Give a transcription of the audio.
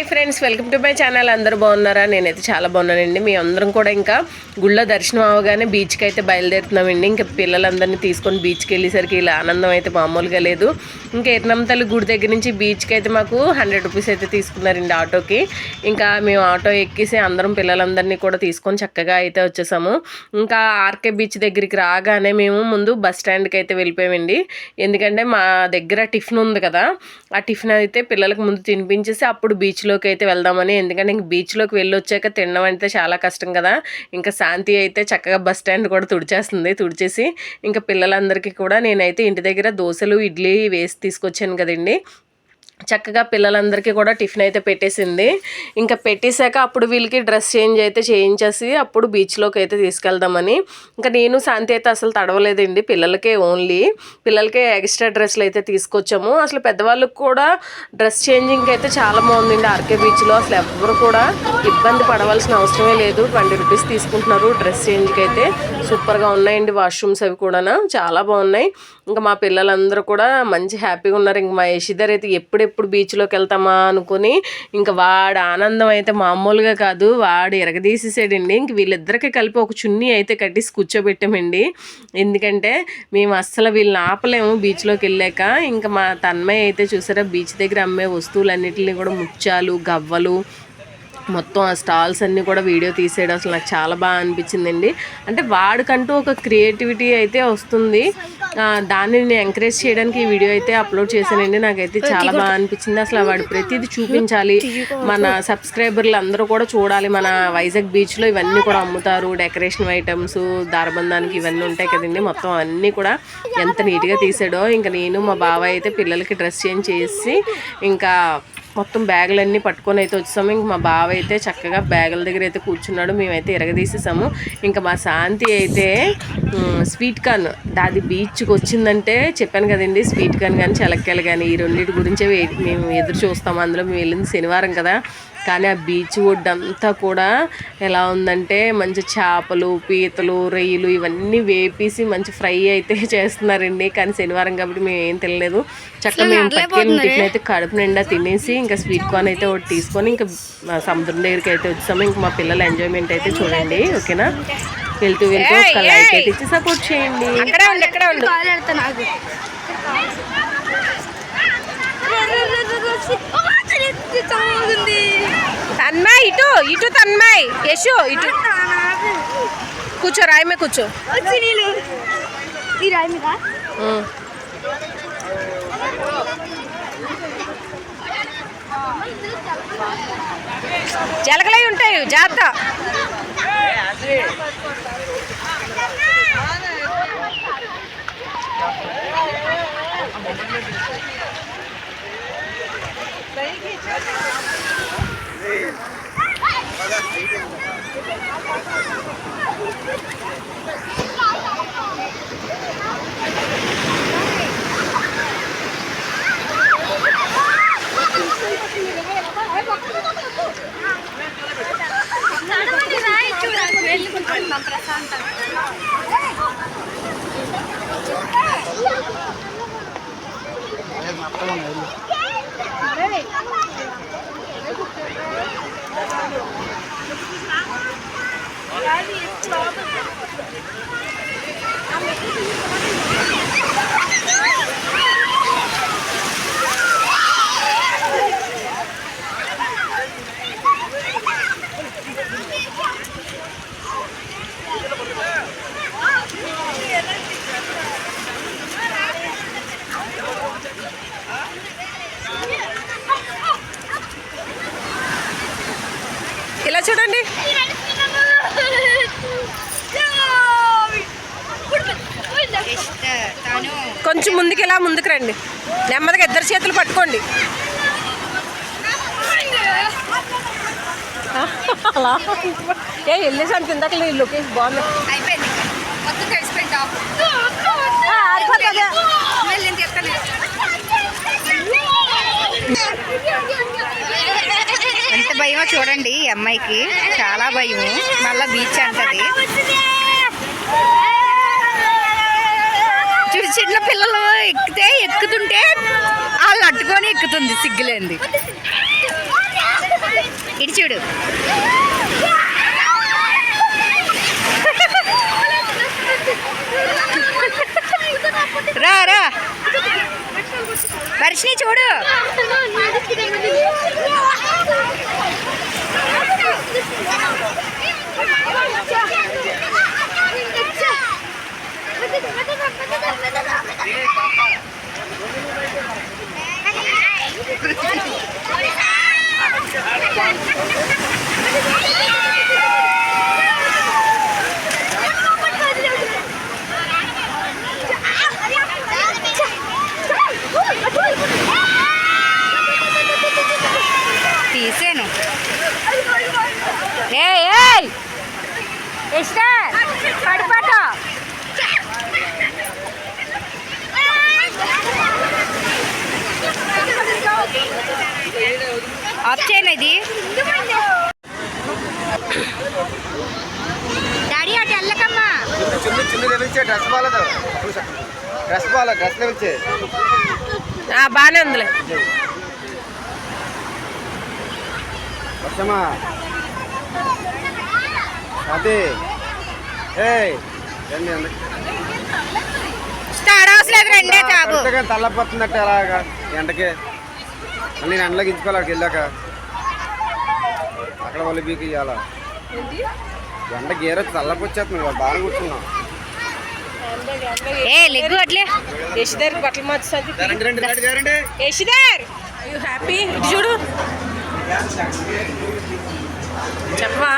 Hi friends, welcome to my channel. అందరూ బాగున్నారా? నేనైతే చాలా బాగున్నానండి. మీ అందరం కూడా ఇంకా గుళ్ళో దర్శనం అవగానే బీచ్కి అయితే బయలుదేరుతున్నామండి. ఇంకా పిల్లలందరినీ తీసుకొని బీచ్కి వెళ్ళేసరికి ఇలా ఆనందం అయితే మామూలుగా లేదు. ఇంకా ఎర్రంతల్లి గుడి దగ్గర నుంచి బీచ్కి అయితే మాకు 100 రూపీస్ అయితే తీసుకున్నారండి ఆటోకి. ఇంకా మేము ఆటో ఎక్కేసి అందరం పిల్లలందరినీ కూడా తీసుకొని చక్కగా అయితే వచ్చేసాము. ఇంకా ఆర్కే బీచ్ దగ్గరికి రాగానే మేము ముందు బస్ స్టాండ్కి అయితే వెళ్ళిపోయామండి. ఎందుకంటే మా దగ్గర టిఫిన్ ఉంది కదా, ఆ టిఫిన్ అయితే పిల్లలకు ముందు తినిపించేసి అప్పుడు బీచ్లోకి అయితే వెళ్దామని. ఎందుకంటే ఇంక బీచ్లోకి వెళ్ళి వచ్చాక తినడం అంటే చాలా కష్టం కదా. ఇంకా శాంతి అయితే చక్కగా బస్ స్టాండ్ కూడా తుడిచేసి ఇంకా పిల్లలందరికీ కూడా నేనైతే ఇంటి దగ్గర దోశలు ఇడ్లీ వేసి తీసుకొచ్చాను కదండి. చక్కగా పిల్లలందరికీ కూడా టిఫిన్ అయితే పెట్టేసింది. ఇంకా పెట్టేశాక అప్పుడు వీళ్ళకి డ్రెస్ చేంజ్ అయితే చేయించేసి అప్పుడు బీచ్లోకి అయితే తీసుకెళ్దామని. ఇంకా నేను శాంతి అయితే అసలు తడవలేదండి, పిల్లలకే ఎక్స్ట్రా డ్రెస్సులు అయితే తీసుకొచ్చాము. అసలు పెద్దవాళ్ళకి కూడా డ్రెస్ చేంజింగ్ అయితే చాలా బాగుందండి ఆర్కే బీచ్లో. అసలు ఎవరు కూడా ఇబ్బంది పడవలసిన అవసరమే లేదు. 20 రూపీస్ తీసుకుంటున్నారు డ్రెస్ చేంజ్కి అయితే. సూపర్గా ఉన్నాయండి వాష్రూమ్స్, అవి కూడా చాలా బాగున్నాయి. ఇంకా మా పిల్లలందరూ కూడా మంచి హ్యాపీగా ఉన్నారు. ఇంక మా యశిధర్ అయితే ఎప్పుడెప్పుడు బీచ్లోకి వెళ్తామా అనుకుని ఇంకా వాడు ఆనందం అయితే మామూలుగా కాదు, వాడు ఎరగదీసేసాడండి. ఇంక వీళ్ళిద్దరికీ కలిపి ఒక చున్నీ అయితే కట్టేసి కూర్చోబెట్టామండి. ఎందుకంటే మేము అస్సలు వీళ్ళని ఆపలేము బీచ్లోకి వెళ్ళాక. ఇంకా మా తన్మయ్య అయితే చూసారా, బీచ్ దగ్గర అమ్మే వస్తువులన్నిటిని కూడా ముత్యాలు, గవ్వలు మొత్తం ఆ స్టాల్స్ అన్నీ కూడా వీడియో తీసేయడం అసలు నాకు చాలా బాగా అనిపించిందండి. అంటే వాడికంటూ ఒక క్రియేటివిటీ అయితే వస్తుంది. దాన్ని నేను ఎంకరేజ్ చేయడానికి ఈ వీడియో అయితే అప్లోడ్ చేశానండి. నాకైతే చాలా బాగా అనిపించింది. అసలు వాడు ప్రతిదీ చూపించాలి, మన సబ్స్క్రైబర్లు అందరూ కూడా చూడాలి. మన వైజాగ్ బీచ్లో ఇవన్నీ కూడా అమ్ముతారు, డెకరేషన్ ఐటమ్స్, దారబంధానికి ఇవన్నీ ఉంటాయి కదండి. మొత్తం అన్నీ కూడా ఎంత నీట్గా తీసాడో. ఇంకా నేను మా బాబాయ్ అయితే పిల్లలకి డ్రెస్ చేంజ్ చేసి ఇంకా మొత్తం బ్యాగులన్నీ పట్టుకొని అయితే వచ్చాము. ఇంక మా బావ అయితే చక్కగా బ్యాగుల దగ్గర అయితే కూర్చున్నాడు, మేమైతే ఎరగదీసేసాము. ఇంకా మా శాంతి అయితే స్వీట్ కార్న్, అది బీచ్కి వచ్చిందంటే చెప్పాను కదండి, స్వీట్ కార్న్ కానీ చలక్కాయలు కానీ ఈ రెండింటి గురించే మేము ఎదురు చూస్తాము. అందులో మేము వెళ్ళింది శనివారం కదా, కానీ ఆ బీచ్ ఒడ్డు అంతా కూడా ఎలా ఉందంటే మంచి చేపలు, పీతలు, రొయ్యలు ఇవన్నీ వేపేసి మంచి ఫ్రై అయితే చేస్తున్నారండి. కానీ శనివారం కాబట్టి మేము ఏం తినలేదు. చక్కగా మేము పట్టుకెళ్ళిన టిఫిన్ అయితే కడుపు నిండా తినేసి ఇంకా స్వీట్ కార్న్ అయితే ఒకటి తీసుకొని ఇంకా సముద్రం దగ్గరికి అయితే వచ్చాము. ఇంకా మా పిల్లల ఎంజాయ్మెంట్ అయితే చూడండి, ఓకేనా. వెళ్తూ ఒక లైక్ అయితే ఇచ్చి సపోర్ట్ చేయండి. తన్మయ్ ఇటు తన్మయ్, యశు ఇటు కూర్చో, రాయి మీద కూర్చో. జలగలై ఉంటాయి, జాగ్రత్త. ఇలా చూడండి, కొంచెం ముందుకు రండి, నెమ్మదిగా ఇద్దరు చేతులు పట్టుకోండి. అలా వెళ్ళేసాను కిందకి, లొకేషన్ బాగుంది. ఎంత భయమో చూడండి, ఈ అమ్మాయికి చాలా భయము. మళ్ళీ బీచ్ అంటది. చిన్న పిల్లలు ఎక్కుతుంటే వాళ్ళు అట్టుకొని ఎక్కుతుంది, సిగ్గులేంది. ఇటు చూడు. రా రా వర్షిని చూడు. తీసాను. పడిపోతా. ఆఫ్ చేయను ఇది. డాడీ అటు వెళ్ళకమ్మా. బాగానే ఉందిలే. అదే అవసరం రెండే కాదు. తల్లపోతున్నట్టు అలాగా ఎండకే మళ్ళీ నేను ఎండలోకి ఇచ్చుకోవాలి. అక్కడికి వెళ్ళాక అక్కడ వాళ్ళు బీకి ఇవ్వాలా. ఎండ గేరొచ్చి తల్లపొచ్చేస్తుంది. బాగా కూర్చున్నాం. లెగ్గు అట్లే. యశిధర్ బట్టలు మార్చుతుంది. యశిధర్ యూ హ్యాపీ? చూడు చెప్పవా?